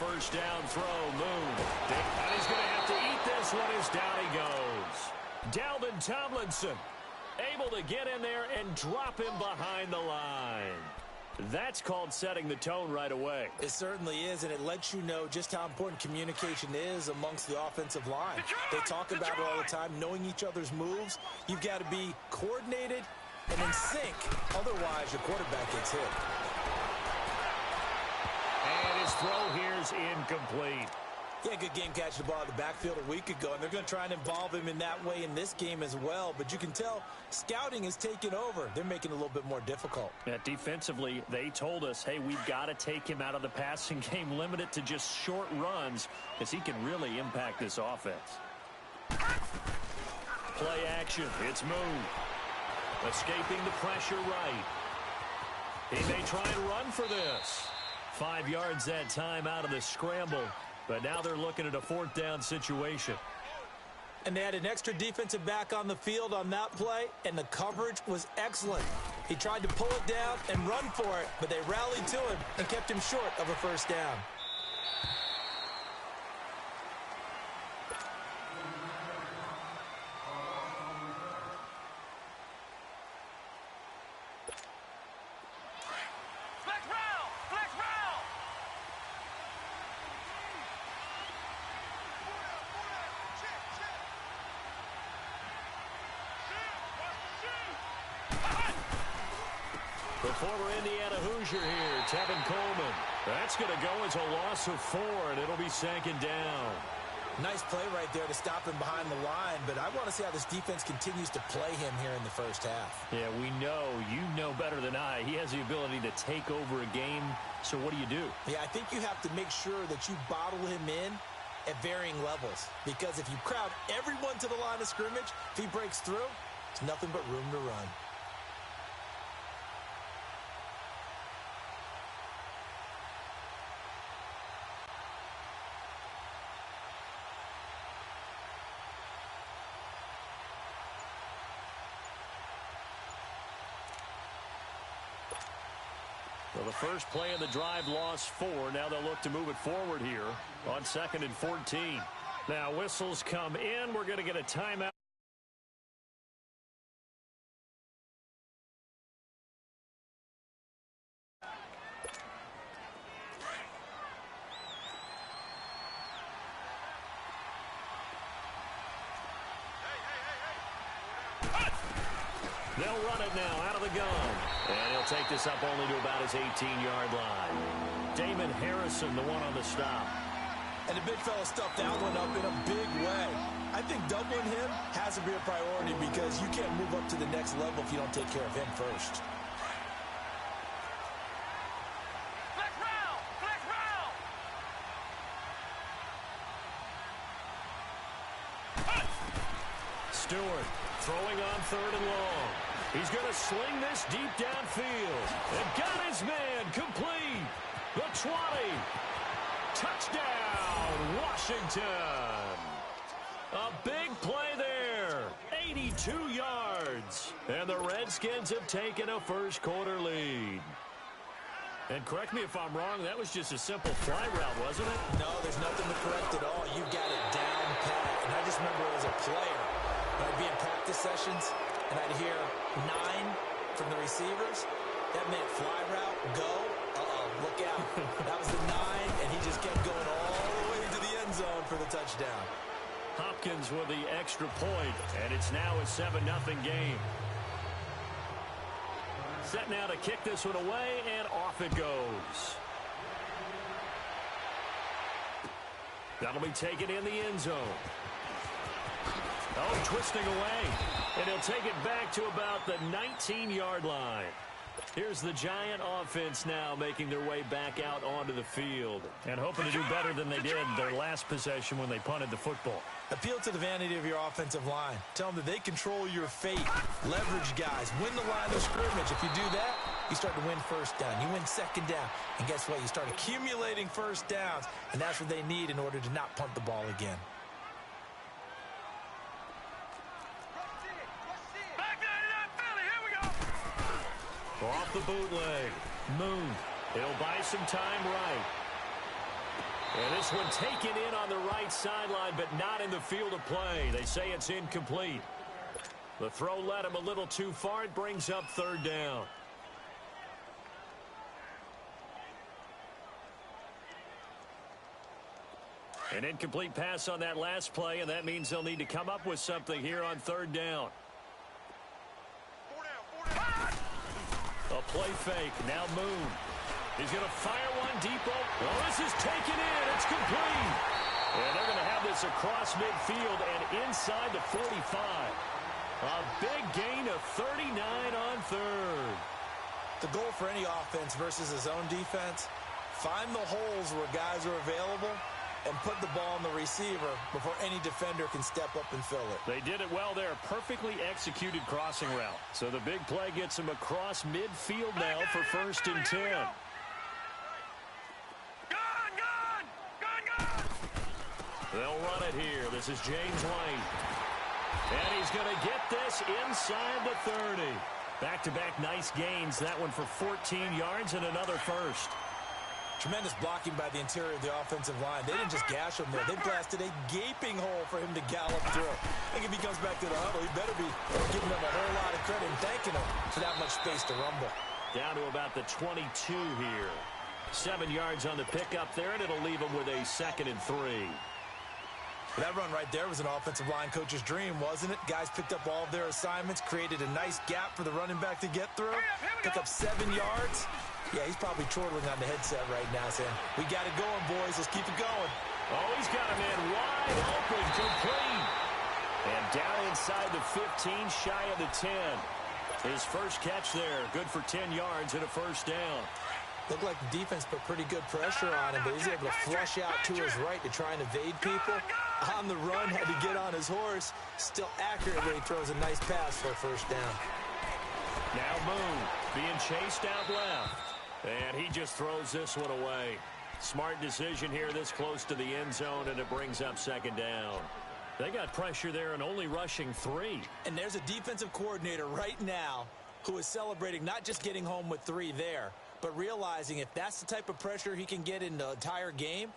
first down throw. Moon. And he's going to have to eat this one as down he goes. Dalvin Tomlinson able to get in there and drop him behind the line. That's called setting the tone right away. It certainly is, and it lets you know just how important communication is amongst the offensive line. They talk about it all the time, knowing each other's moves. You've got to be coordinated and in sync. Otherwise, your quarterback gets hit. And his throw here is incomplete. Yeah, good game catching the ball in the backfield a week ago, and they're going to try and involve him in that way in this game as well. But you can tell scouting is taking over. They're making it a little bit more difficult. Yeah, defensively, they told us, hey, we've got to take him out of the passing game, limit it to just short runs, because he can really impact this offense. Play action. It's Moon. Escaping the pressure right. He may try and run for this. 5 yards that time out of the scramble. But now they're looking at a fourth down situation. And they had an extra defensive back on the field on that play, and the coverage was excellent. He tried to pull it down and run for it, but they rallied to him and kept him short of a first down. The former Indiana Hoosier here, Tevin Coleman. That's going to go as a loss of 4, and it'll be second down. Nice play right there to stop him behind the line, but I want to see how this defense continues to play him here in the first half. Yeah, we know. You know better than I. He has the ability to take over a game, so what do you do? Yeah, I think you have to make sure that you bottle him in at varying levels, because if you crowd everyone to the line of scrimmage, if he breaks through, there's nothing but room to run. Well, the first play of the drive lost 4. Now they'll look to move it forward here on 2nd and 14. Now whistles come in. We're going to get a timeout. They'll run it now out of the gun. And he'll take this up only to about his 18-yard line. Damon Harrison, the one on the stop. And the big fella stuffed that one up in a big way. I think doubling him has to be a priority because you can't move up to the next level if you don't take care of him first. Stewart throwing on 3rd and long. He's going to sling this deep downfield. And got his man complete. The 20. Touchdown, Washington. A big play there. 82 yards. And the Redskins have taken a first quarter lead. And correct me if I'm wrong, that was just a simple fly route, wasn't it? No, there's nothing to correct at all. You've got it down pat. And I just remember as a player, when I'd be in practice sessions, and I'd hear 9 from the receivers. That meant fly route, go. Look out. That was the 9, and he just kept going all the way to the end zone for the touchdown. Hopkins with the extra point, and it's now a 7-0 game. Set now to kick this one away, and off it goes. That'll be taken in the end zone. Oh, twisting away. And he'll take it back to about the 19-yard line. Here's the Giant offense now making their way back out onto the field and hoping to do better than they did their last possession when they punted the football. Appeal to the vanity of your offensive line. Tell them that they control your fate. Leverage guys. Win the line of scrimmage. If you do that, you start to win first down. You win second down. And guess what? You start accumulating first downs. And that's what they need in order to not punt the ball again. Off the bootleg. Moon. He'll buy some time right. And this one taken in on the right sideline, but not in the field of play. They say it's incomplete. The throw led him a little too far. It brings up third down. An incomplete pass on that last play, and that means they'll need to come up with something here on third down. A play fake. Now Moon. He's going to fire one deep. Well, this is taken in. It's complete. And they're going to have this across midfield and inside the 45. A big gain of 39 on third. The goal for any offense versus his own defense, find the holes where guys are available and put the ball on the receiver before any defender can step up and fill it. They did it well there. Perfectly executed crossing route. So the big play gets him across midfield now for 1st and 10. They'll run it here. This is James White. And he's going to get this inside the 30. Back-to-back nice gains. That one for 14 yards and another first. Tremendous blocking by the interior of the offensive line. They didn't just gash him there. They blasted a gaping hole for him to gallop through. I think if he comes back to the huddle, he better be giving them a whole lot of credit and thanking them for that much space to rumble. Down to about the 22 here. 7 yards on the pickup there, and it'll leave him with a 2nd and 3. That run right there was an offensive line coach's dream, wasn't it? Guys picked up all of their assignments, created a nice gap for the running back to get through. Pick up 7 yards. Yeah, he's probably chortling on the headset right now saying, we got it going, boys. Let's keep it going. Oh, he's got a man wide open, complete. And down inside the 15, shy of the 10. His first catch there, good for 10 yards and a first down. Looked like the defense put pretty good pressure on him, but he's able to flush out to his right to try and evade people. On the run, had to get on his horse. Still accurately throws a nice pass for a first down. Now Moon being chased out left. And he just throws this one away. Smart decision here this close to the end zone, and it brings up 2nd down. They got pressure there and only rushing 3. And there's a defensive coordinator right now who is celebrating not just getting home with 3 there, but realizing if that's the type of pressure he can get in the entire game,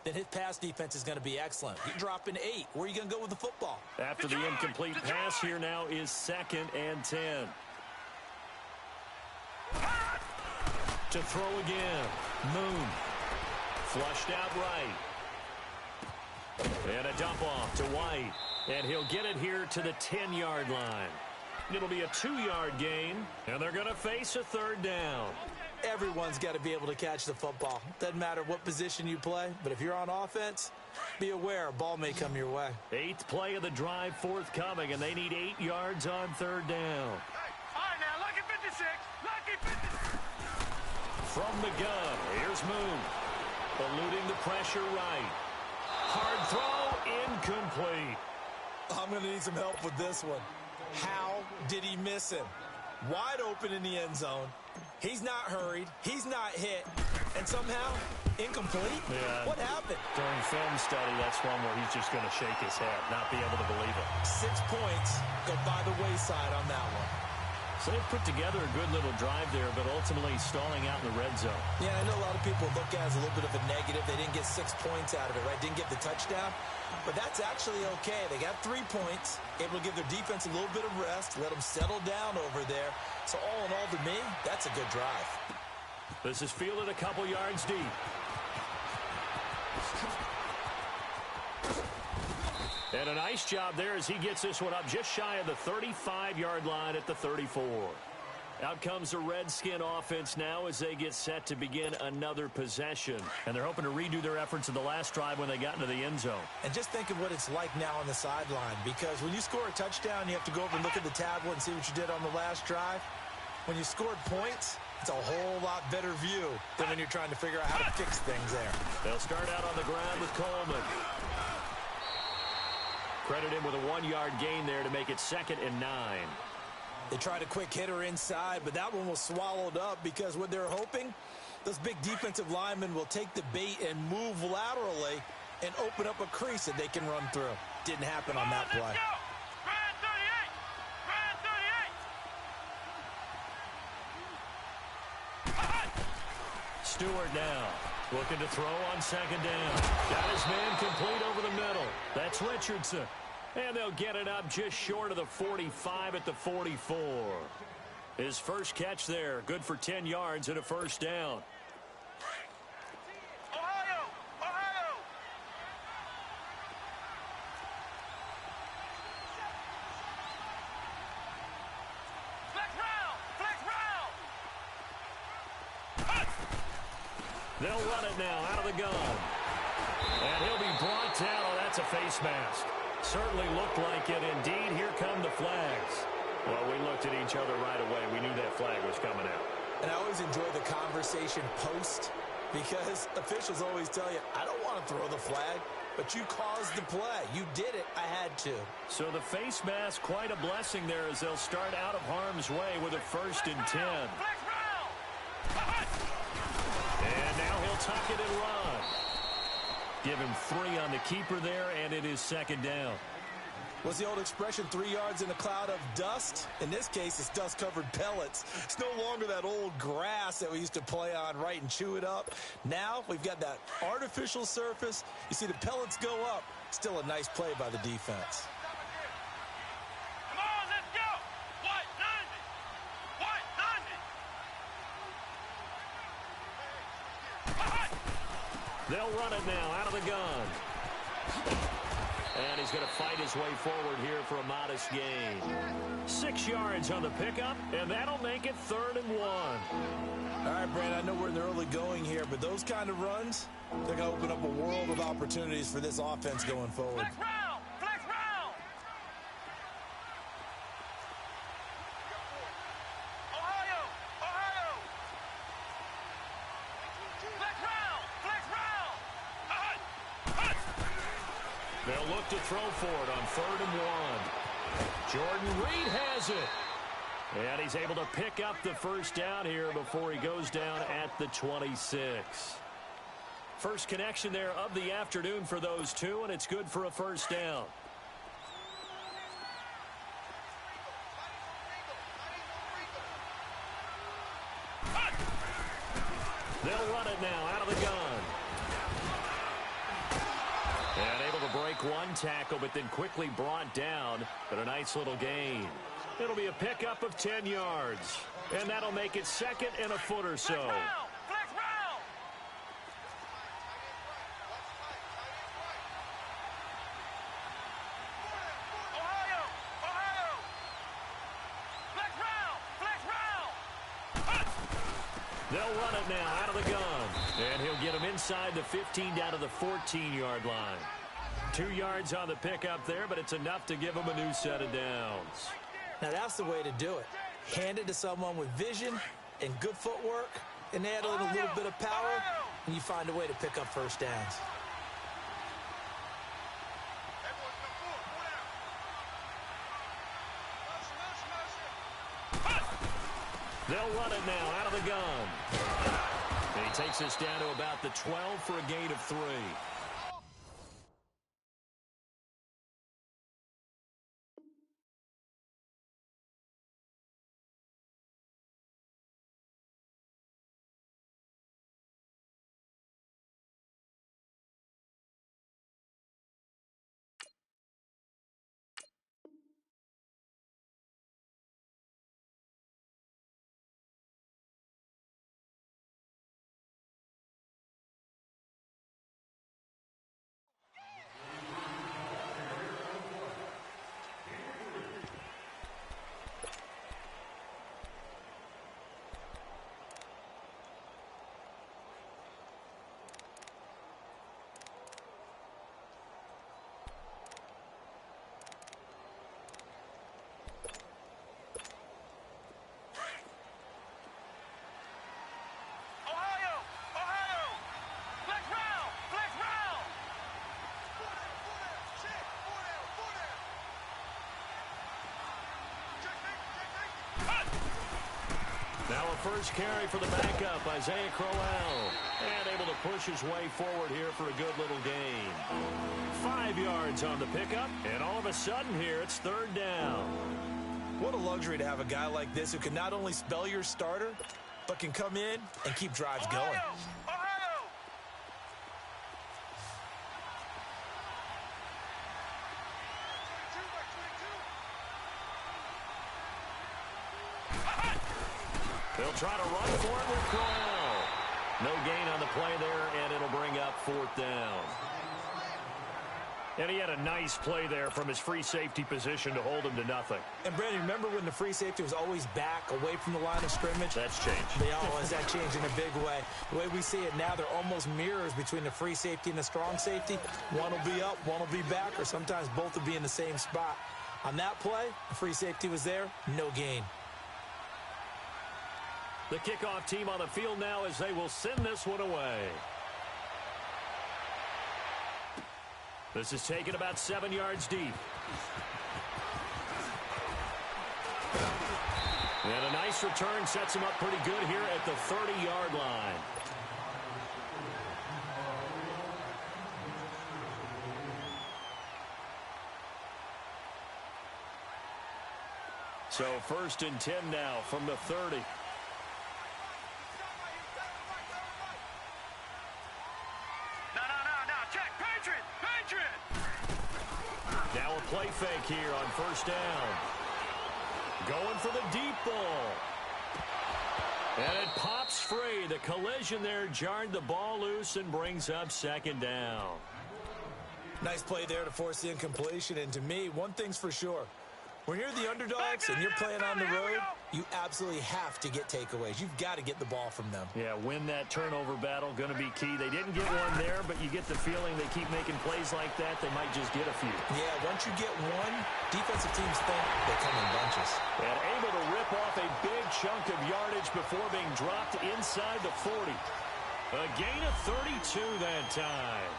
then his pass defense is going to be excellent. You're dropping 8. Where are you going to go with the football? After the incomplete pass, here now is 2nd and 10. To throw again. Moon. Flushed out right. And a dump off to White. And he'll get it here to the 10-yard line. It'll be a 2-yard gain, and they're going to face a 3rd down. Everyone's got to be able to catch the football. Doesn't matter what position you play, but if you're on offense, be aware a ball may come your way. 8th play of the drive forthcoming, and they need 8 yards on 3rd down. All right, now, lucky 56. Lucky 56. From the gun, here's Moon. Eluding the pressure right. Hard throw, incomplete. I'm going to need some help with this one. How did he miss him? Wide open in the end zone. He's not hurried. He's not hit. And somehow, incomplete? Yeah. What happened? During film study, that's one where he's just going to shake his head, not be able to believe it. 6 points go by the wayside on that one. So they've put together a good little drive there, but ultimately stalling out in the red zone. Yeah, I know a lot of people look at it as a little bit of a negative. They didn't get 6 points out of it, right? Didn't get the touchdown. But that's actually okay. They got 3 points, able to give their defense a little bit of rest, let them settle down over there. So all in all, to me, that's a good drive. This is fielded a couple yards deep. And a nice job there as he gets this one up just shy of the 35-yard line at the 34. Out comes the Redskin offense now as they get set to begin another possession. And they're hoping to redo their efforts in the last drive when they got into the end zone. And just think of what it's like now on the sideline, because when you score a touchdown, you have to go over and look at the tablet and see what you did on the last drive. When you scored points, it's a whole lot better view than when you're trying to figure out how to fix things there. They'll start out on the ground with Coleman. Credit him with a 1-yard gain there to make it 2nd and 9. They tried a quick hitter inside, but that one was swallowed up because what they're hoping, those big defensive linemen will take the bait and move laterally and open up a crease that they can run through. Didn't happen on that play. Let's go. Brad 38. Brad 38. Stewart now Looking to throw on second down. Got his man complete over the middle. That's Richardson. And they'll get it up just short of the 45 at the 44. His first catch there, good for 10 yards and a first down. Ohio! Ohio! Flex round! Flex round! They'll run it now out of the gun. And he'll be brought down. Oh, that's a face mask. Certainly looked like it. Indeed, here come the flags. Well, we looked at each other right away. We knew that flag was coming out. And I always enjoy the conversation post because officials always tell you, I don't want to throw the flag, but you caused the play. You did it. I had to. So the face mask, quite a blessing there as they'll start out of harm's way with a 1st and 10. Flex round! And now he'll tuck it and run. Give him 3 on the keeper there, and it is second down. What's the old expression, 3 yards in a cloud of dust? In this case, it's dust-covered pellets. It's no longer that old grass that we used to play on, right, and chew it up. Now we've got that artificial surface. You see the pellets go up. Still a nice play by the defense. Come on, let's go! White 90! White 90! They'll run it now out of the gun. And he's going to fight his way forward here for a modest gain. 6 yards on the pickup, and that'll make it 3rd and 1. All right, Brandon, I know we're in the early going here, but those kind of runs, they're going to open up a world of opportunities for this offense going forward. Flex round! Flex round! Ohio! Ohio! Flex round! Flex round! They'll look to throw for it on 3rd and 1. Jordan Reed has it. And he's able to pick up the first down here before he goes down at the 26. First connection there of the afternoon for those two, and it's good for a first down. They'll run it now out of the gun. And able to break one tackle, but then quickly brought down. But a nice little gain. It'll be a pickup of 10 yards. And that'll make it 2nd and a foot or so. Flex round! Ohio! Ohio! Flex round! Flex round! They'll run it now out of the gun. And he'll get him inside the 15 down to the 14-yard line. 2 yards on the pickup there, but it's enough to give him a new set of downs. Now, that's the way to do it. Hand it to someone with vision and good footwork, and add a little bit of power, and you find a way to pick up first downs. They'll run it now out of the gun. And he takes us down to about the 12 for a gain of 3. Now a first carry for the backup, Isaiah Crowell. And able to push his way forward here for a good little gain. 5 yards on the pickup, and all of a sudden here it's 3rd down. What a luxury to have a guy like this who can not only spell your starter, but can come in and keep drives going. Ohio! They'll try to run for it with Crowell. No gain on the play there, and it'll bring up 4th down. And he had a nice play there from his free safety position to hold him to nothing. And, Brandon, remember when the free safety was always back, away from the line of scrimmage? That's changed. Has that changed in a big way? The way we see it now, they're almost mirrors between the free safety and the strong safety. One will be up, one will be back, or sometimes both will be in the same spot. On that play, the free safety was there, no gain. The kickoff team on the field now as they will send this one away. This is taken about 7 yards deep. And a nice return sets him up pretty good here at the 30-yard line. So 1st and 10 now from the 30. Now a play fake here on 1st down. Going for the deep ball. And it pops free. The collision there jarred the ball loose and brings up 2nd down. Nice play there to force the incompletion. And to me, one thing's for sure. When you're the underdogs and you're playing on the road, you absolutely have to get takeaways. You've got to get the ball from them. Yeah, win that turnover battle, going to be key. They didn't get one there, but you get the feeling they keep making plays like that, they might just get a few. Yeah, once you get one, defensive teams think they come in bunches. And able to rip off a big chunk of yardage before being dropped inside the 40. A gain of 32 that time.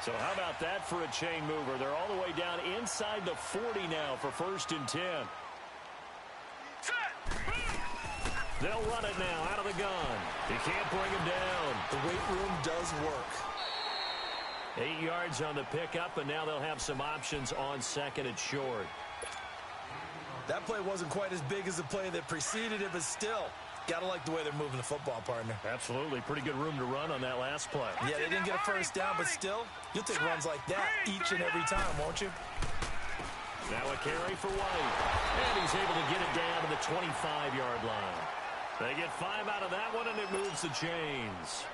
So how about that for a chain mover? They're all the way down inside the 40 now for 1st and 10. They'll run it now out of the gun. You can't bring him down. The weight room does work. 8 yards on the pickup, and now they'll have some options on 2nd and short. That play wasn't quite as big as the play that preceded it, but still, gotta like the way they're moving the football, partner. Absolutely. Pretty good room to run on that last play. Yeah, they didn't get a 1st down, but still, you'll take runs like that each and every time, won't you? Now a carry for White. And he's able to get it down to the 25-yard line. They get 5 out of that one, and it moves the chains.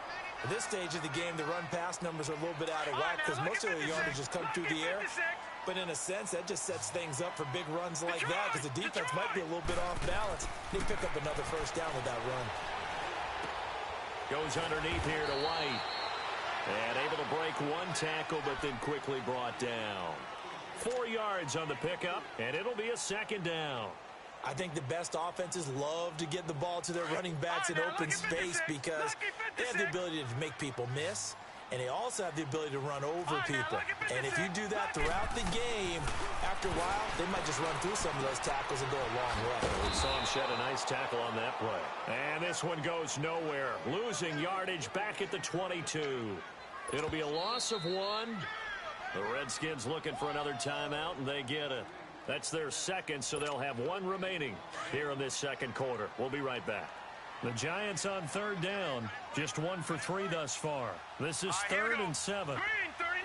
At this stage of the game, the run-pass numbers are a little bit out of whack because most of the yardage has come through the air. But in a sense, that just sets things up for big runs like that because the defense might be a little bit off balance. They pick up another 1st down with that run. Goes underneath here to White. And able to break one tackle, but then quickly brought down. 4 yards on the pickup, and it'll be a 2nd down. I think the best offenses love to get the ball to their running backs in open space because they have the ability to make people miss, and they also have the ability to run over people. And if you do that throughout the game, after a while, they might just run through some of those tackles and go a long way. We saw him shed a nice tackle on that play. And this one goes nowhere. Losing yardage back at the 22. It'll be a loss of 1. The Redskins looking for another timeout, and they get it. That's their 2nd, so they'll have 1 remaining here in this 2nd quarter. We'll be right back. The Giants on 3rd down, just 1 for 3 thus far. This is 3rd and 7. Green 39!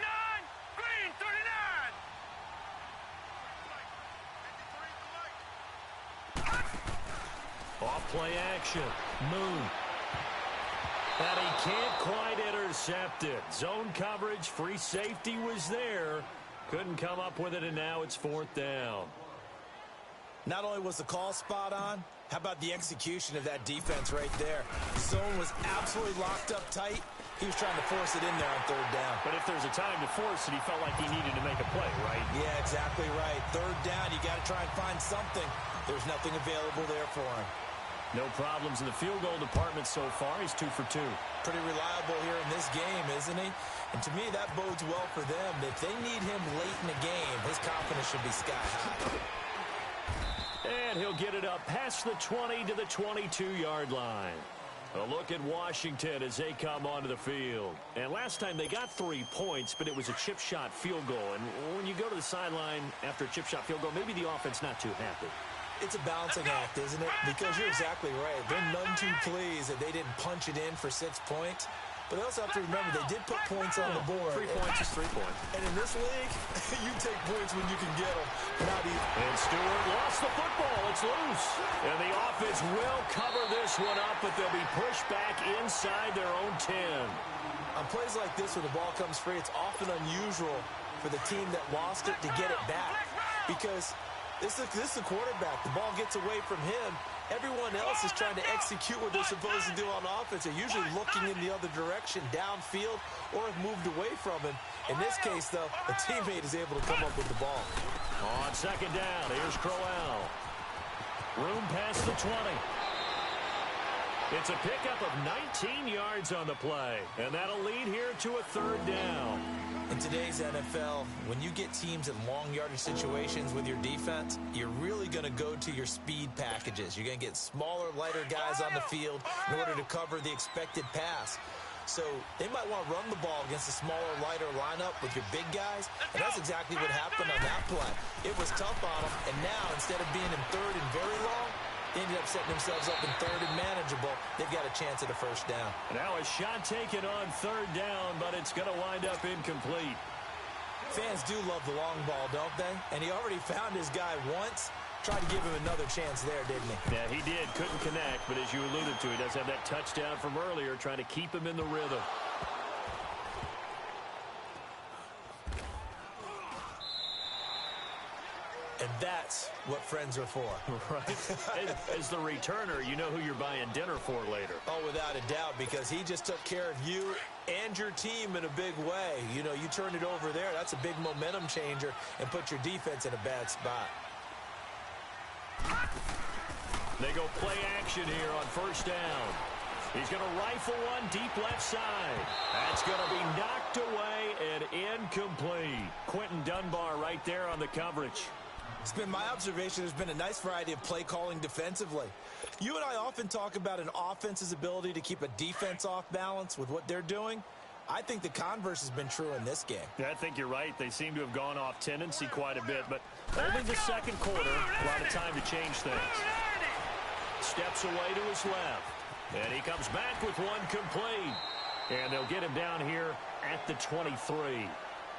Green 39! Off play action. Moon. And he can't quite intercept it. Zone coverage, free safety was there. Couldn't come up with it, and now it's 4th down. Not only was the call spot on, how about the execution of that defense right there? The zone was absolutely locked up tight. He was trying to force it in there on 3rd down. But if there's a time to force it, he felt like he needed to make a play, right? Yeah, exactly right. 3rd down, you got to try and find something. There's nothing available there for him. No problems in the field goal department so far. He's 2 for 2. Pretty reliable here in this game, isn't he? And to me, that bodes well for them. If they need him late in the game, his confidence should be sky high. And he'll get it up past the 20 to the 22-yard line. A look at Washington as they come onto the field. And last time they got 3 points, but it was a chip shot field goal. And when you go to the sideline after a chip shot field goal, maybe the offense not too happy. It's a balancing act, isn't it? Because you're exactly right. They're none too pleased that they didn't punch it in for 6 points. But they also have to remember they did put points on the board. 3 points is 3 points. And in this league, you take points when you can get them. Not easy. And Stewart lost the football. It's loose. And the offense will cover this one up, but they'll be pushed back inside their own 10. On plays like this, when the ball comes free, it's often unusual for the team that lost it to get it back. Because this is the quarterback. The ball gets away from him. Everyone else is trying to execute what they're supposed to do on offense. They're usually looking in the other direction, downfield, or have moved away from him. In this case, though, a teammate is able to come up with the ball. On second down, here's Crowell. Room past the 20. It's a pickup of 19 yards on the play, and that'll lead here to a third down. In today's NFL, when you get teams in long yardage situations with your defense, you're really going to go to your speed packages. You're going to get smaller, lighter guys on the field in order to cover the expected pass. So they might want to run the ball against a smaller, lighter lineup with your big guys, and that's exactly what happened on that play. It was tough on them, and now instead of being in third and very long, they ended up setting themselves up in third and manageable. They've got a chance at a first down. Now a shot taken on third down, but it's going to wind up incomplete. Fans do love the long ball, don't they? And he already found his guy once. Tried to give him another chance there, didn't he? Yeah, he did. Couldn't connect, but as you alluded to, he does have that touchdown from earlier, trying to keep him in the rhythm. And that's what friends are for. Right. As the returner, you know who you're buying dinner for later. Oh, without a doubt, because he just took care of you and your team in a big way. You know, you turn it over there, that's a big momentum changer, and put your defense in a bad spot. They go play action here on first down. He's going to rifle one deep left side. That's going to be knocked away and incomplete. Quentin Dunbar right there on the coverage. It's been my observation there's been a nice variety of play calling defensively. You and I often talk about an offense's ability to keep a defense off balance with what they're doing. I think the converse has been true in this game. Yeah, I think you're right. They seem to have gone off tendency quite a bit, but only the second quarter, a lot of time to change things. Steps away to his left, and he comes back with one complete. And they'll get him down here at the 23.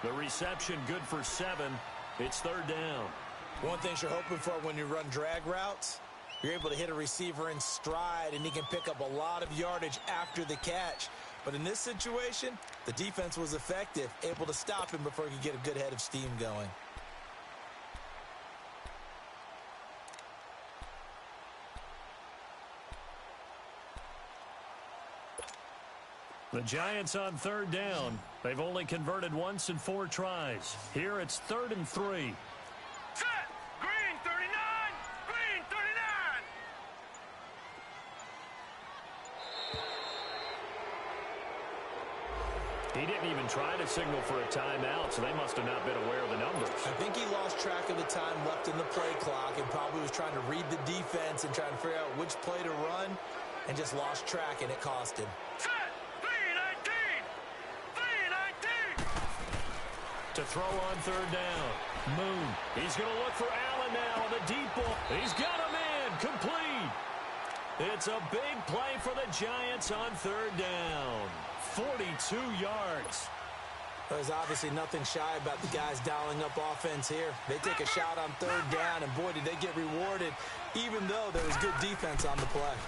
The reception good for 7. It's third down. One thing you're hoping for when you run drag routes, you're able to hit a receiver in stride, and he can pick up a lot of yardage after the catch. But in this situation, the defense was effective, able to stop him before he could get a good head of steam going. The Giants on third down. They've only converted once in 4 tries. Here it's 3rd and 3. Set! Green 39! Green 39! He didn't even try to signal for a timeout, so they must have not been aware of the numbers. I think he lost track of the time left in the play clock and probably was trying to read the defense and trying to figure out which play to run and just lost track, and it cost him. Set! 319! 319! To throw on third down. Moon. He's going to look for Allen now on the deep ball. He's got him in. Complete. It's a big play for the Giants on third down. 42 yards. There's obviously nothing shy about the guys dialing up offense here. They take a shot on third down, and boy, did they get rewarded, even though there was good defense on the play.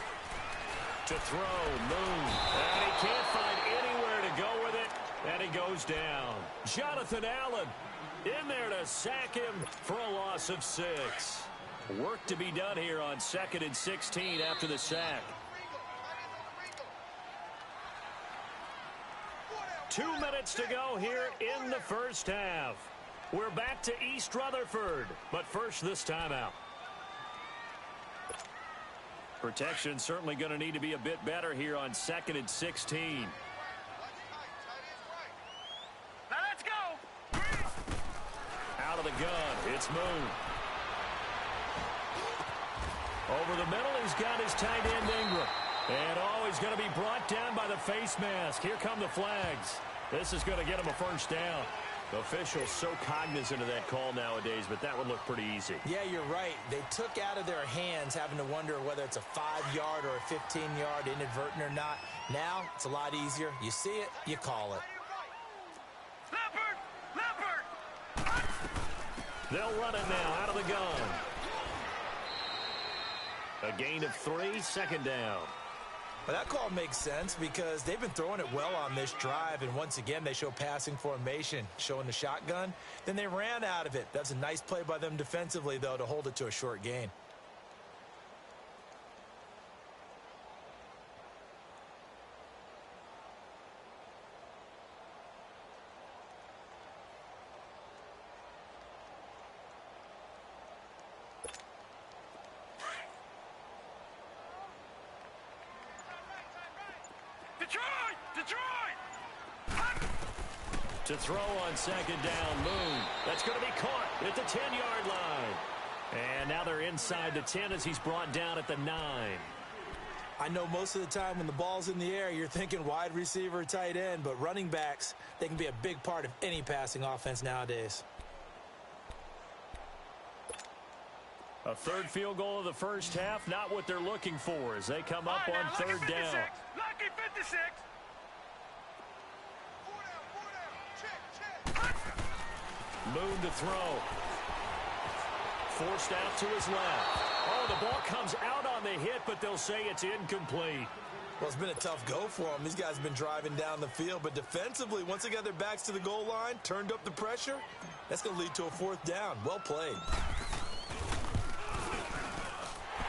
To throw, Moon. And he can't find anywhere to go with it, and he goes down. Jonathan Allen in there to sack him for a loss of 6. Work to be done here on 2nd and 16 after the sack. 2 minutes to go here in the first half. We're back to East Rutherford, but first this timeout. Protection certainly going to need to be a bit better here on 2nd and 16. Now let's go! Out of the gun, it's Moon. Over the middle, he's got his tight end Ingram. And he's going to be brought down by the face mask. Here come the flags. This is going to get him a first down. Officials so cognizant of that call nowadays, but that would look pretty easy. Yeah, you're right. They took out of their hands having to wonder whether it's a 5-yard or a 15-yard inadvertent or not. Now, it's a lot easier. You see it, you call it. Leopard! They'll run it now out of the gun. A gain of 3, second down. Well, that call makes sense because they've been throwing it well on this drive, and once again, they show passing formation, showing the shotgun. Then they ran out of it. That's a nice play by them defensively, though, to hold it to a short gain. To throw on second down, Moon. That's going to be caught at the 10-yard line. And now they're inside the 10 as he's brought down at the 9. I know most of the time when the ball's in the air, you're thinking wide receiver, tight end, but running backs, they can be a big part of any passing offense nowadays. A third field goal of the first half, not what they're looking for as they come up on third down. Lucky 56. Moon to throw. Forced out to his left. Oh, the ball comes out on the hit, but they'll say it's incomplete. Well, it's been a tough go for them. These guys have been driving down the field, but defensively, once they got their backs to the goal line, turned up the pressure, that's going to lead to a fourth down. Well played.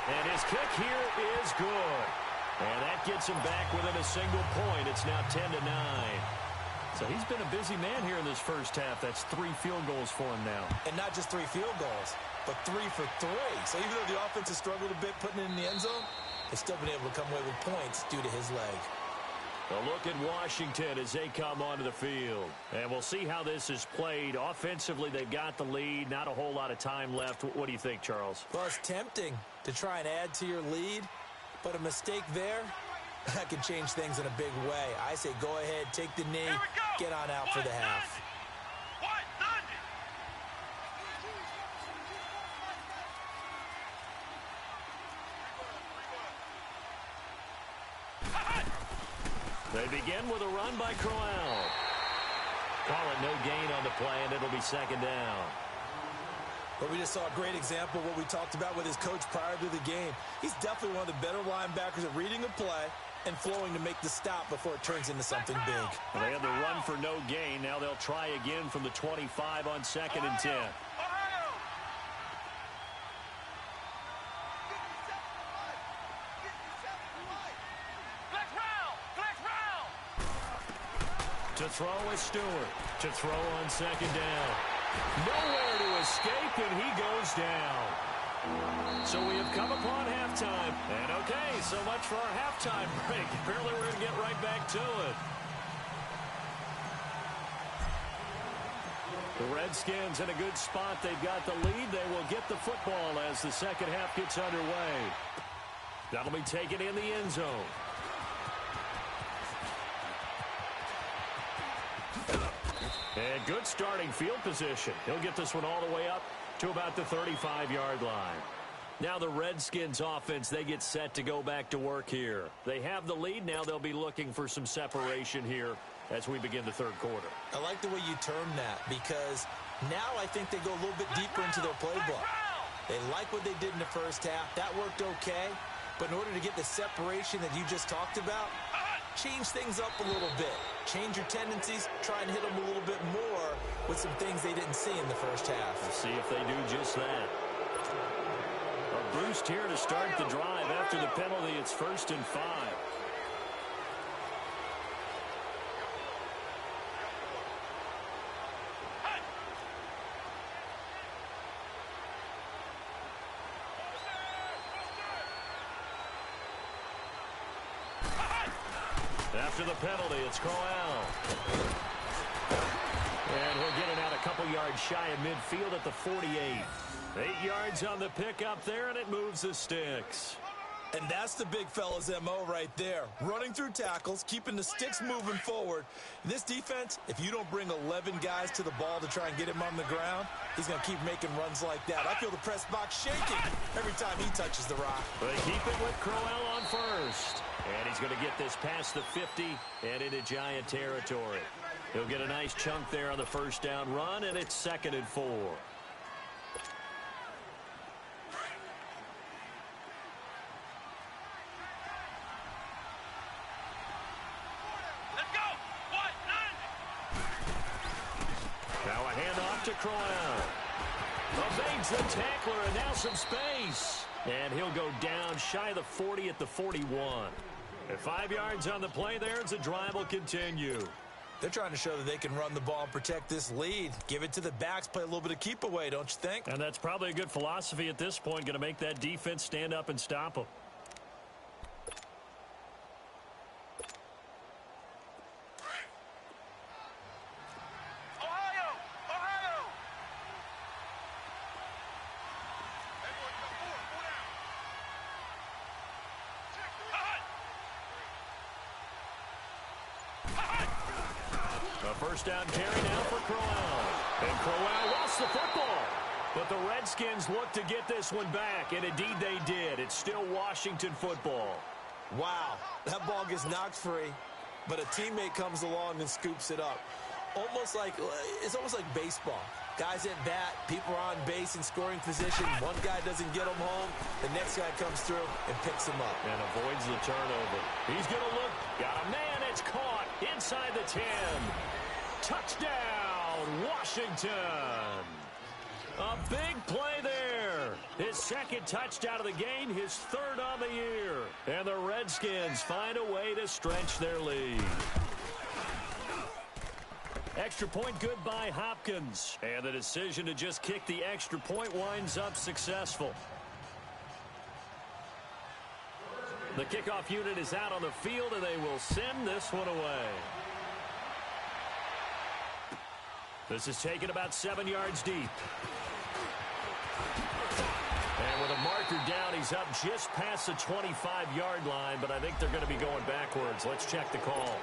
And his kick here is good. And that gets him back within a single point. It's now 10-9. So he's been a busy man here in this first half. That's 3 field goals for him now. And not just 3 field goals, but 3 for 3. So even though the offense has struggled a bit putting it in the end zone, they've still been able to come away with points due to his leg. A look at Washington as they come onto the field. And we'll see how this is played. Offensively, they've got the lead. Not a whole lot of time left. What do you think, Charles? Well, it's tempting to try and add to your lead, but a mistake there, that can change things in a big way. I say go ahead, take the knee, get on out for the half. They begin with a run by Crowell. Call it no gain on the play, and it'll be second down. But we just saw a great example of what we talked about with his coach prior to the game. He's definitely one of the better linebackers at reading a play and flowing to make the stop before it turns into something big. Well, they had the run for no gain. Now they'll try again from the 25 on 2nd and 10. To throw is Stewart. To throw on 2nd down. Nowhere to escape, and he goes down. So we have come upon halftime. And okay, so much for our halftime break. Apparently we're going to get right back to it. The Redskins in a good spot. They've got the lead. They will get the football as the second half gets underway. That'll be taken in the end zone. And good starting field position. He'll get this one all the way up to about the 35-yard line. Now the Redskins offense, they get set to go back to work here. They have the lead. Now they'll be looking for some separation here as we begin the third quarter. I like the way you term that because now I think they go a little bit deeper into their playbook. They like what they did in the first half. That worked okay. But in order to get the separation that you just talked about, change things up a little bit. Change your tendencies. Try and hit them a little bit more with some things they didn't see in the first half. We'll see if they do just that. A boost here to start the drive after the penalty. It's 1st and 5. After the penalty, it's Crowell. And he'll get it out a couple yards shy of midfield at the 48. 8 yards on the pickup there, and it moves the sticks. And that's the big fella's MO right there. Running through tackles, keeping the sticks moving forward. This defense, if you don't bring 11 guys to the ball to try and get him on the ground, he's going to keep making runs like that. I feel the press box shaking every time he touches the rock. They keep it with Crowell on first. And he's going to get this past the 50 and into Giant territory. He'll get a nice chunk there on the first down run, and it's 2nd and 4. To Crowell. Evades the tackler, and now some space. And he'll go down shy of the 40 at the 41. At 5 yards on the play there, as the drive will continue. They're trying to show that they can run the ball and protect this lead. Give it to the backs, play a little bit of keep away, don't you think? And that's probably a good philosophy at this point, going to make that defense stand up and stop them. First down carry now for Crowell. And Crowell lost the football. But the Redskins look to get this one back, and indeed they did. It's still Washington football. Wow, that ball gets knocked free, but a teammate comes along and scoops it up. It's almost like baseball. Guys at bat, people are on base in scoring position. One guy doesn't get him home. The next guy comes through and picks him up. And avoids the turnover. He's going to look. Got a man. It's caught inside the 10. Touchdown, Washington. A big play there. His 2nd touchdown of the game, his 3rd on the year. And the Redskins find a way to stretch their lead. Extra point good by Hopkins. And the decision to just kick the extra point winds up successful. The kickoff unit is out on the field, and they will send this one away. This is taken about 7 yards deep. And with a marker down, he's up just past the 25-yard line, but I think they're going to be going backwards. Let's check the call.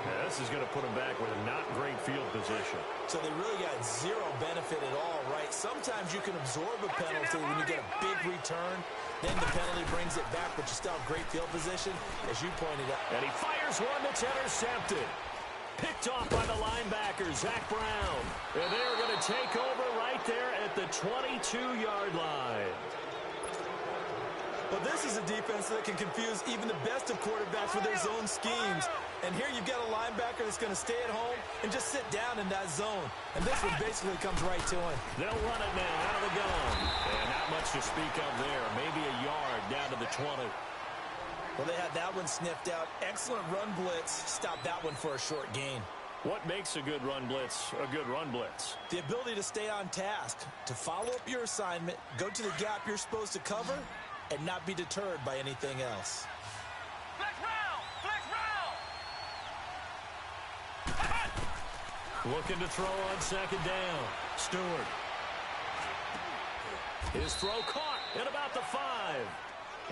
Yeah, this is going to put him back with a not great field position. So they really got zero benefit at all, right? Sometimes you can absorb a penalty when you get a big return. Then the penalty brings it back, but you still have great field position, as you pointed out. And he fires one that's intercepted. Picked off by the linebacker, Zach Brown. And they're going to take over right there at the 22-yard line. But this is a defense that can confuse even the best of quarterbacks with their zone schemes. And here you've got a linebacker that's going to stay at home and just sit down in that zone. And this one basically comes right to him. They'll run it now out of the gun. And not much to speak of there. Maybe a yard down to the 20. Well, they had that one sniffed out. Excellent run blitz. Stopped that one for a short gain. What makes a good run blitz a good run blitz? The ability to stay on task, to follow up your assignment, go to the gap you're supposed to cover, and not be deterred by anything else. Flex round! Flex round! Looking to throw on 2nd down. Stewart. His throw caught at about the 5.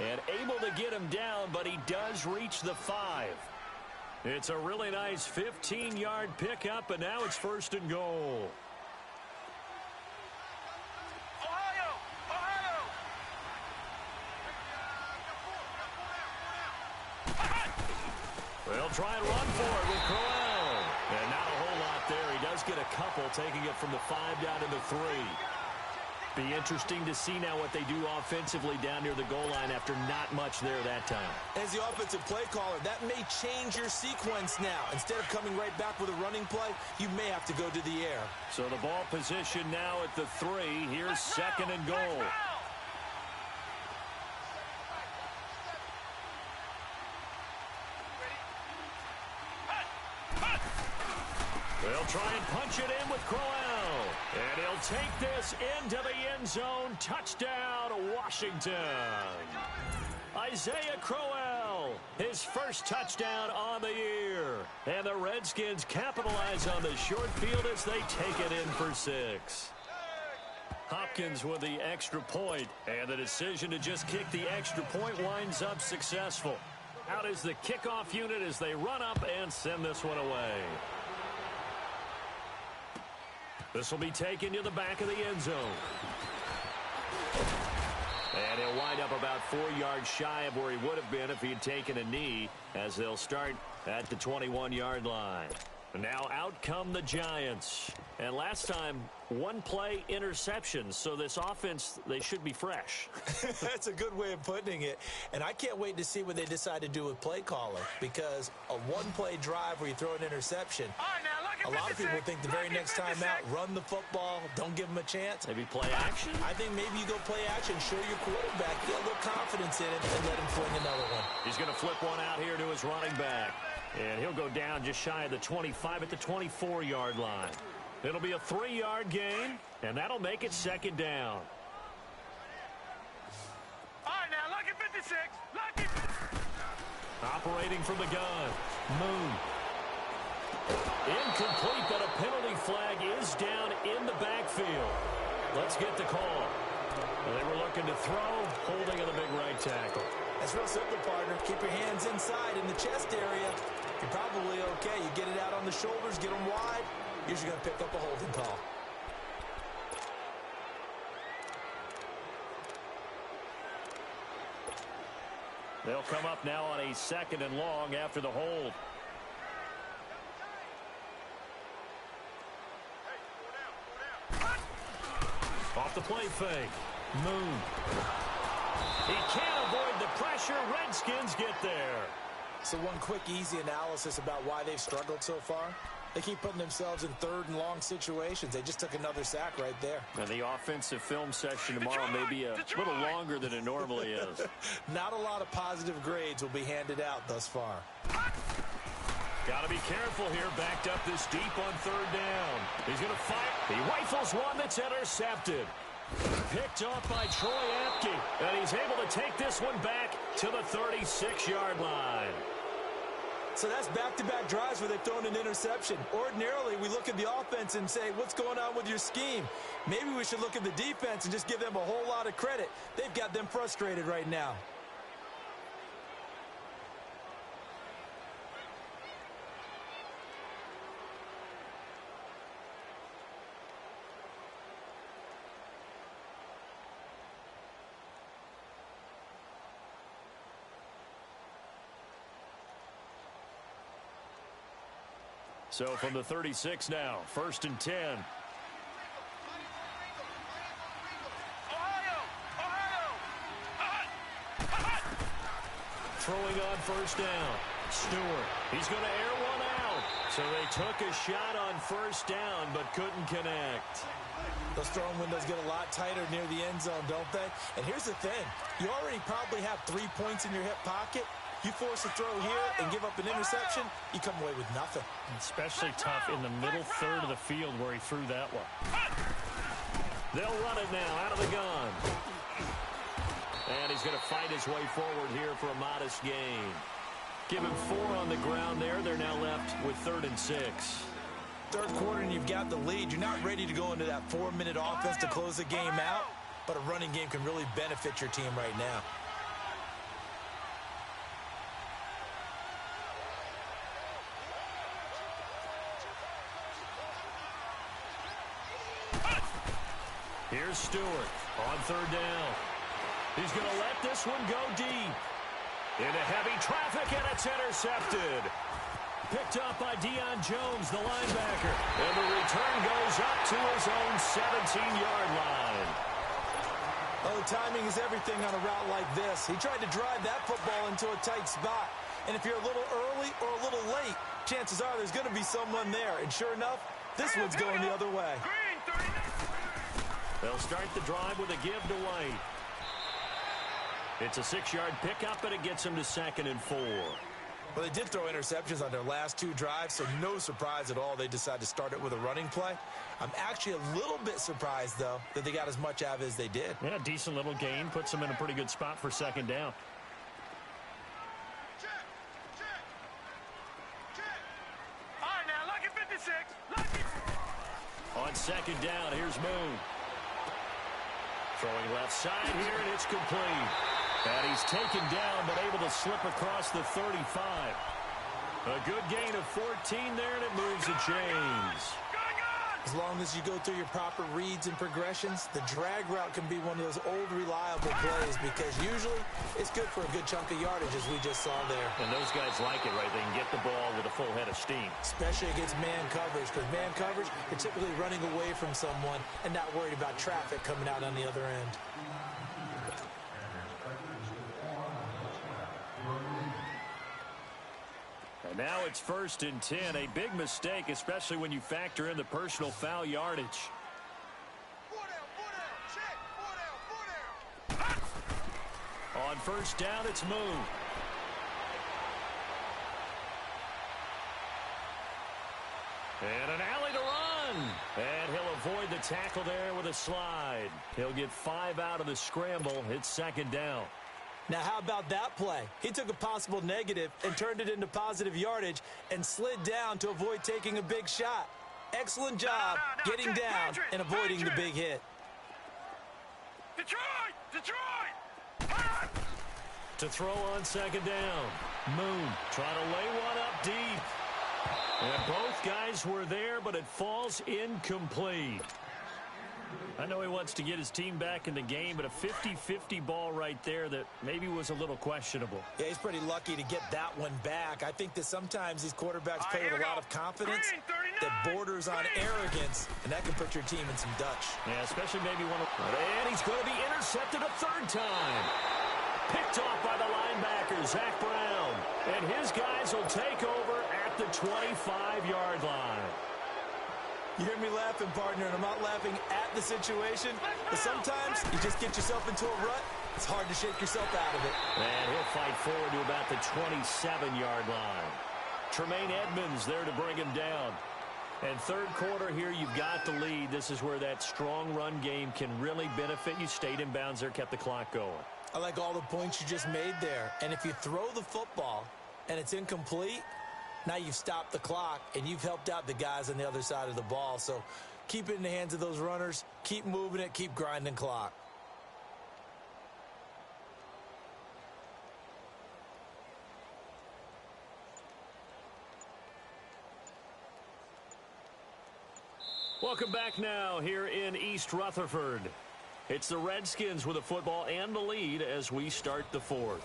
And able to get him down, but he does reach the 5. It's a really nice 15-yard pickup, and now it's 1st and goal. Ohio! They'll try and run for it with Crowell. And not a whole lot there. He does get a couple, taking it from the 5 down to the 3. Be interesting to see now what they do offensively down near the goal line after not much there that time. As the offensive play caller, that may change your sequence now. Instead of coming right back with a running play, you may have to go to the air. So the ball position now at the 3. Here's 2nd and goal. They'll try and punch it in with Crowell. And he'll take this into the end zone. Touchdown, Washington. Isaiah Crowell, his first touchdown on the year. And the Redskins capitalize on the short field as they take it in for 6. Hopkins with the extra point, and the decision to just kick the extra point winds up successful. Out is the kickoff unit as they run up and send this one away. This will be taken to the back of the end zone. And he'll wind up about 4 yards shy of where he would have been if he had taken a knee, as they'll start at the 21-yard line. Now out come the Giants. And last time, one play interception. So this offense, they should be fresh. That's a good way of putting it. And I can't wait to see what they decide to do with play calling. Because a one-play drive where you throw an interception, a lot of people think the very next time out, run the football, don't give them a chance. Maybe play action? I think maybe you go play action, show your quarterback, get a little confidence in it, and let him fling another one. He's going to flip one out here to his running back. And he'll go down just shy of the 25 at the 24-yard line. It'll be a 3-yard gain, and that'll make it second down. All right, now, lucky 56. Lucky. Operating from the gun. Moon. Incomplete, but a penalty flag is down in the backfield. Let's get the call. They were looking to throw, holding of the big right tackle. That's real simple, partner. Keep your hands inside in the chest area. You're probably okay. You get it out on the shoulders, get them wide. Usually going to pick up a holding call. They'll come up now on a 2nd and long after the hold. Off the play fake. Moon. He can't avoid the pressure. Redskins get there. So one quick, easy analysis about why they've struggled so far. They keep putting themselves in 3rd and long situations. They just took another sack right there. And the offensive film session tomorrow may be a little longer than it normally is. Not a lot of positive grades will be handed out thus far. Got to be careful here. Backed up this deep on 3rd down. He's going to fire. He rifles one that's intercepted. Picked off by Troy Apke. And he's able to take this one back to the 36-yard line. So that's back-to-back drives where they've thrown an interception. Ordinarily, we look at the offense and say, what's going on with your scheme? Maybe we should look at the defense and just give them a whole lot of credit. They've got them frustrated right now. So from the 36 now, 1st and 10. Throwing on 1st down. Stewart. He's going to air one out. So they took a shot on 1st down, but couldn't connect. Those throwing windows get a lot tighter near the end zone, don't they? And here's the thing. You already probably have 3 points in your hip pocket. You force a throw here and give up an interception, you come away with nothing. Especially tough in the middle 3rd of the field where he threw that one. They'll run it now out of the gun. And he's going to fight his way forward here for a modest gain. Give him 4 on the ground there. They're now left with 3rd and 6. 3rd quarter and you've got the lead. You're not ready to go into that 4-minute offense to close the game out, but a running game can really benefit your team right now. Here's Stewart on 3rd down. He's going to let this one go deep. Into heavy traffic, and it's intercepted. Picked up by Deion Jones, the linebacker. And the return goes up to his own 17-yard line. Well, the timing is everything on a route like this. He tried to drive that football into a tight spot. And if you're a little early or a little late, chances are there's going to be someone there. And sure enough, this one's going the other way. They'll start the drive with a give to White. It's a 6-yard pickup, and it gets him to 2nd and 4. Well, they did throw interceptions on their last 2 drives, so no surprise at all they decided to start it with a running play. I'm actually a little bit surprised, though, that they got as much out of it as they did. Yeah, decent little gain. Puts them in a pretty good spot for 2nd down. All right, now, lucky 56. Lucky. On 2nd down, here's Moon. Throwing left side here, and it's complete. And he's taken down, but able to slip across the 35. A good gain of 14 there, and it moves the chains. As long as you go through your proper reads and progressions, the drag route can be one of those old reliable plays because usually it's good for a good chunk of yardage, as we just saw there. And those guys like it, right? They can get the ball with a full head of steam. Especially against man coverage, because man coverage, you're typically running away from someone and not worried about traffic coming out on the other end. And now it's 1st and 10. A big mistake, especially when you factor in the personal foul yardage. On 1st down, it's moved. And an alley to run. And he'll avoid the tackle there with a slide. He'll get 5 out of the scramble. It's 2nd down. Now, how about that play? He took a possible negative and turned it into positive yardage and slid down to avoid taking a big shot. Excellent job getting down and avoiding the big hit. Detroit! To throw on 2nd down. Moon trying to lay one up deep. And both guys were there, but it falls incomplete. I know he wants to get his team back in the game, but a 50-50 ball right there that maybe was a little questionable. Yeah, he's pretty lucky to get that one back. I think that sometimes these quarterbacks play with a lot of confidence that borders on arrogance, and that can put your team in some Dutch. Yeah, especially maybe one of... And he's going to be intercepted a 3rd time. Picked off by the linebacker, Zach Brown. And his guys will take over at the 25-yard line. You hear me laughing, partner, and I'm not laughing at the situation, but sometimes you just get yourself into a rut. It's hard to shake yourself out of it. And he'll fight forward to about the 27-yard line. Tremaine Edmonds there to bring him down. And 3rd quarter here, you've got the lead. This is where that strong run game can really benefit you. Stayed in bounds there, kept the clock going. I like all the points you just made there. And if you throw the football and it's incomplete, now you've stopped the clock, and you've helped out the guys on the other side of the ball. So keep it in the hands of those runners. Keep moving it. Keep grinding clock. Welcome back now here in East Rutherford. It's the Redskins with the football and the lead as we start the 4th.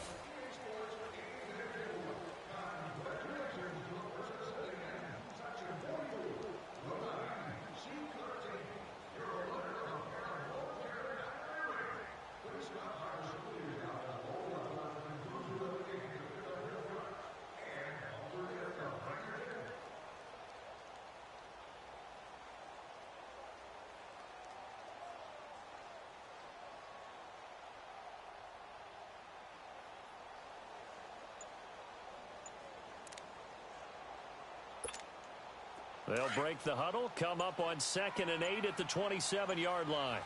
They'll break the huddle, come up on 2nd and 8 at the 27-yard line.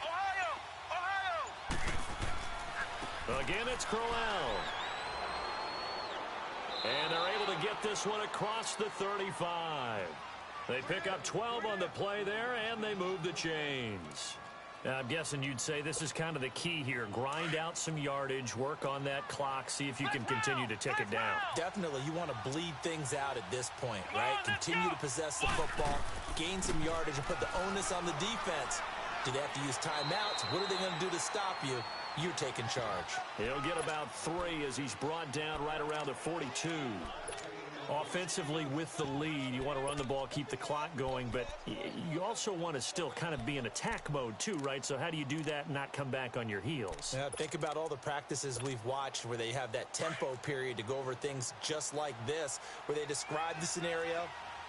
Ohio! Again, it's Crowell. And they're able to get this one across the 35. They pick up 12 on the play there, and they move the chains. Now, I'm guessing you'd say this is kind of the key here. Grind out some yardage, work on that clock, see if you can continue to tick it down. Definitely, you want to bleed things out at this point, right? Continue to possess the football, gain some yardage, and put the onus on the defense. Do they have to use timeouts? What are they going to do to stop you? You're taking charge. He'll get about 3 as he's brought down right around the 42. Offensively with the lead, you want to run the ball, keep the clock going, but you also want to still kind of be in attack mode too, right? So how do you do that and not come back on your heels? Yeah, think about all the practices we've watched where they have that tempo period to go over things just like this, where they describe the scenario,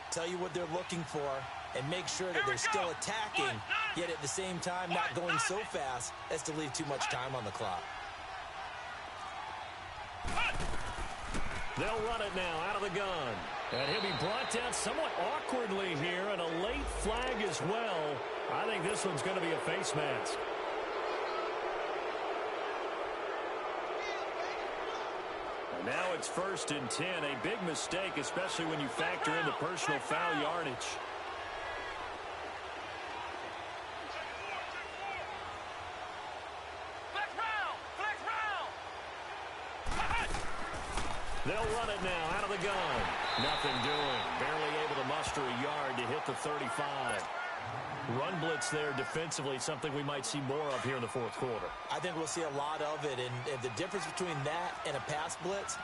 tell you what they're looking for, and make sure that they're still attacking, yet at the same time not going so fast as to leave too much time on the clock. They'll run it now out of the gun. And he'll be brought down somewhat awkwardly here, and a late flag as well. I think this one's going to be a face mask. And now it's 1st and 10. A big mistake, especially when you factor in the personal foul yardage. They'll run it now out of the gun. Nothing doing. Barely able to muster a yard to hit the 35. Run blitz there defensively, something we might see more of here in the fourth quarter. I think we'll see a lot of it, and the difference between that and a pass blitz,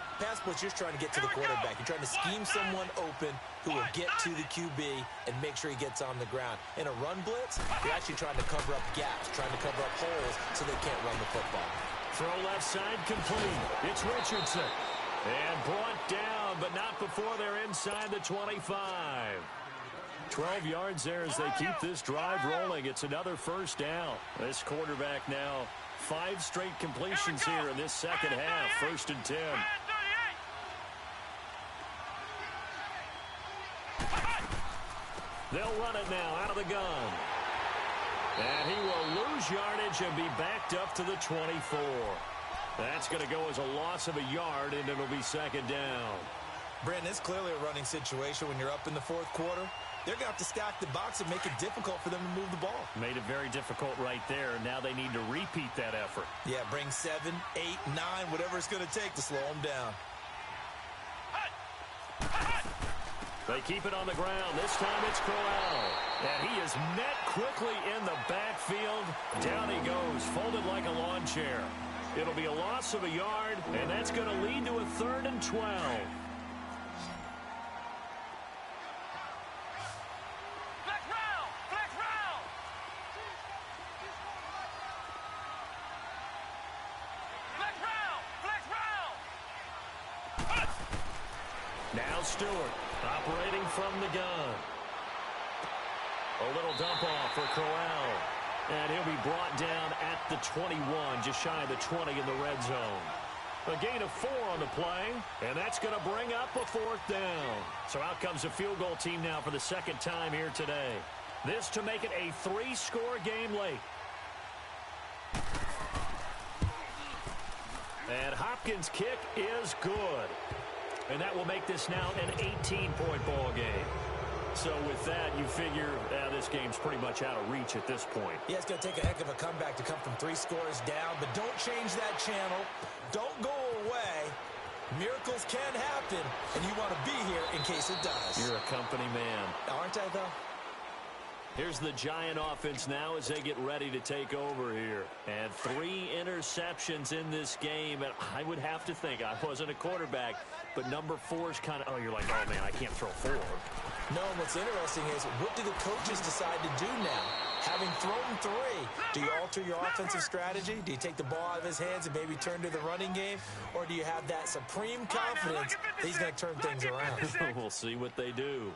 you're trying to get to the quarterback. You're trying to scheme someone open who will get to the QB and make sure he gets on the ground. In a run blitz, you're actually trying to cover up gaps, trying to cover up holes so they can't run the football. Throw left side complete. It's Richardson. And brought down, but not before they're inside the 25. 12 yards there as they keep this drive rolling. It's another first down. This quarterback now 5 straight completions here in this second half. 1st and 10. They'll run it now out of the gun. And he will lose yardage and be backed up to the 24. That's going to go as a loss of a yard, and it'll be 2nd down. Brandon, it's clearly a running situation when you're up in the fourth quarter. They're going to have to stack the box and make it difficult for them to move the ball. Made it very difficult right there. Now they need to repeat that effort. Yeah, bring 7, 8, 9, whatever it's going to take to slow them down. They keep it on the ground. This time it's Crowell. And he is met quickly in the backfield. Down he goes, folded like a lawn chair. It'll be a loss of a yard, and that's going to lead to a 3rd and 12. Now Stewart operating from the gun. A little dump off for Crowell. And he'll be brought down at the 21, just shy of the 20 in the red zone. A gain of 4 on the play, and that's going to bring up a 4th down. So out comes a field goal team now for the 2nd time here today. This to make it a 3-score game late. And Hopkins' kick is good. And that will make this now an 18-point ball game. So with that, you figure this game's pretty much out of reach at this point. Yeah, it's going to take a heck of a comeback to come from 3 scores down, but don't change that channel. Don't go away. Miracles can happen, and you want to be here in case it does. You're a company man. Aren't I, though? Here's the Giant offense now as they get ready to take over here. And 3 interceptions in this game. And I would have to think, I wasn't a quarterback, but number 4 is kind of, you're like, oh, man, I can't throw 4. No, what's interesting is, what do the coaches decide to do now? Having thrown 3, do you alter your offensive strategy? Do you take the ball out of his hands and maybe turn to the running game? Or do you have that supreme confidence that he's going to turn things around? We'll see what they do.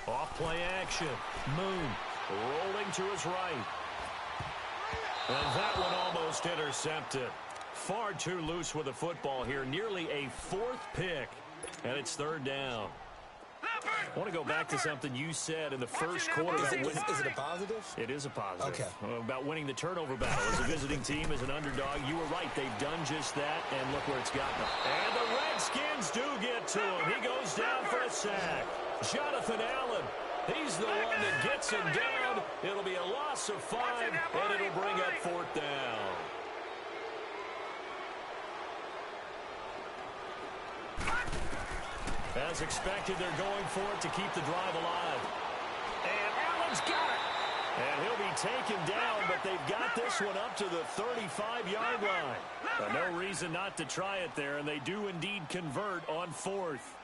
Off-play action. Moon rolling to his right. And that one almost intercepted. Far too loose with the football here. Nearly a 4th pick. And it's 3rd down. I want to go back to something you said in the first quarter. Is it a positive? It is a positive. Okay. About winning the turnover battle as a visiting team, as an underdog. You were right. They've done just that, and look where it's gotten them. And the Redskins do get to him. He goes down for a sack. Jonathan Allen, he's the one that gets him down. It'll be a loss of 5, and it'll bring up 4th down. As expected, they're going for it to keep the drive alive. And Allen's got it. And he'll be taken down, but they've got this one up to the 35-yard line. But no reason not to try it there, and they do indeed convert on 4th.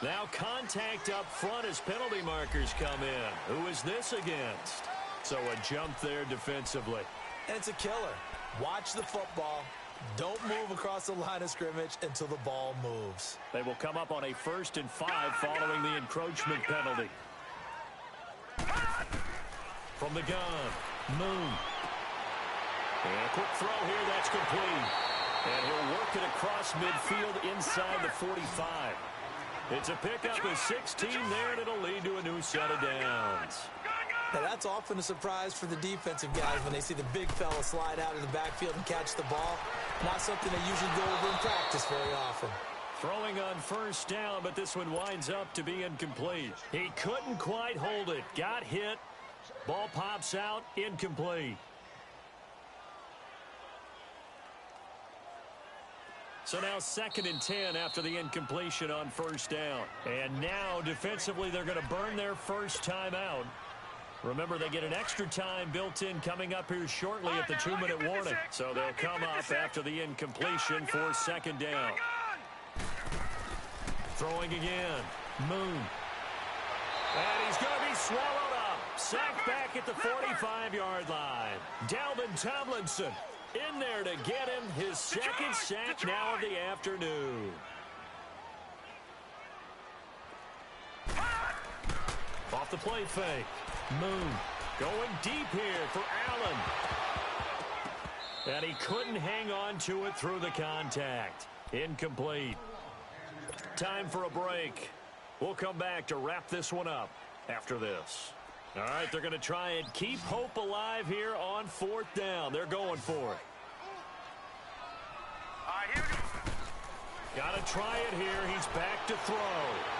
Now contact up front as penalty markers come in. Who is this against? So a jump there defensively. And it's a killer. Watch the football. Don't move across the line of scrimmage until the ball moves. They will come up on a 1st and 5 following the encroachment penalty. From the gun, Moon. And a quick throw here, that's complete. And he'll work it across midfield inside the 45. It's a pickup of 16 there, and it'll lead to a new set of downs. Now, that's often a surprise for the defensive guys when they see the big fella slide out of the backfield and catch the ball. Not something they usually go over in practice very often. Throwing on 1st down, but this one winds up to be incomplete. He couldn't quite hold it. Got hit. Ball pops out, incomplete. So now 2nd and 10 after the incompletion on first down. And now defensively they're going to burn their first timeout. Remember, they get an extra time built in coming up here shortly at the 2-minute warning. So they'll come up after the incompletion for 2nd down. Throwing again. Moon. And he's going to be swallowed up. Sacked back at the 45-yard line. Dalvin Tomlinson in there to get him his second sack now of the afternoon. Off the play fake. Moon going deep here for Allen. And he couldn't hang on to it through the contact. Incomplete. Time for a break. We'll come back to wrap this one up after this. All right, they're going to try and keep hope alive here on 4th down. They're going for it. All right, here we go. Got to try it here. He's back to throw.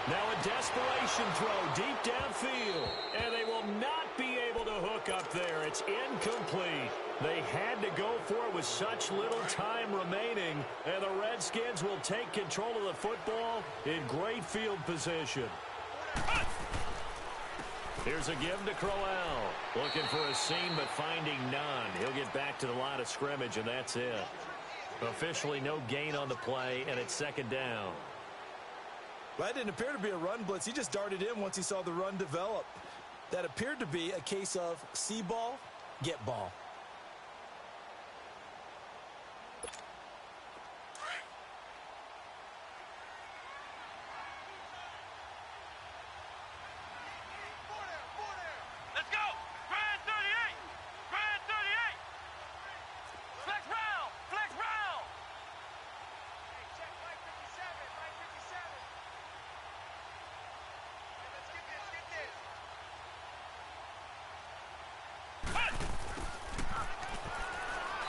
Now a desperation throw deep downfield. And they will not be able to hook up there. It's incomplete. They had to go for it with such little time remaining. And the Redskins will take control of the football in great field position. Here's a give to Crowell. Looking for a seam but finding none. He'll get back to the line of scrimmage, and that's it. Officially no gain on the play, and it's 2nd down. Well, that didn't appear to be a run blitz. He just darted in once he saw the run develop. That appeared to be a case of see ball, get ball. Let's go. Grand 38. Grand 38. Flex round. Flex round. Hey, check Mike 57. Mike 57. Hey, let's get this. Get this.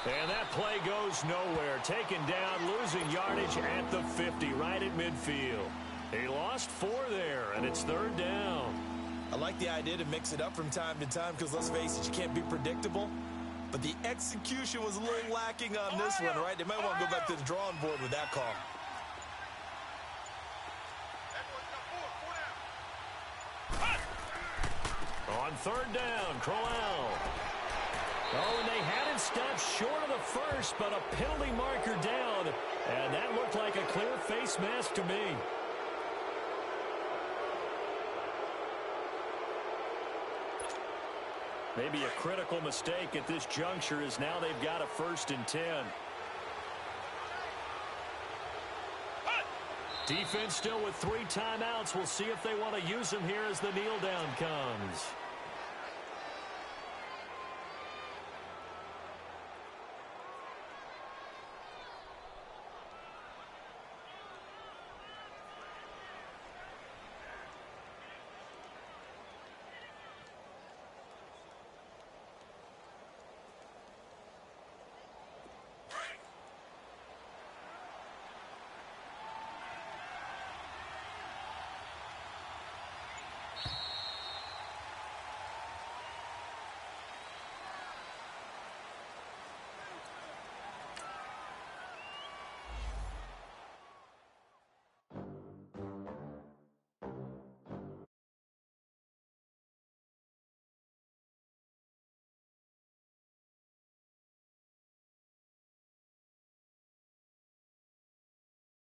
And that play goes nowhere. Taken down, losing yardage at the 50, right at midfield. He lost 4 there, and it's 3rd down. I like the idea to mix it up from time to time because, let's face it, you can't be predictable. But the execution was a little lacking on this one, right? They might want to go back to the drawing board with that call. On 3rd down, Crowell. Oh, and they had it stopped short of the first, but a penalty marker down. And that looked like a clear face mask to me. Maybe a critical mistake at this juncture is now they've got a 1st and 10. Defense still with 3 timeouts. We'll see if they want to use them here as the kneel down comes.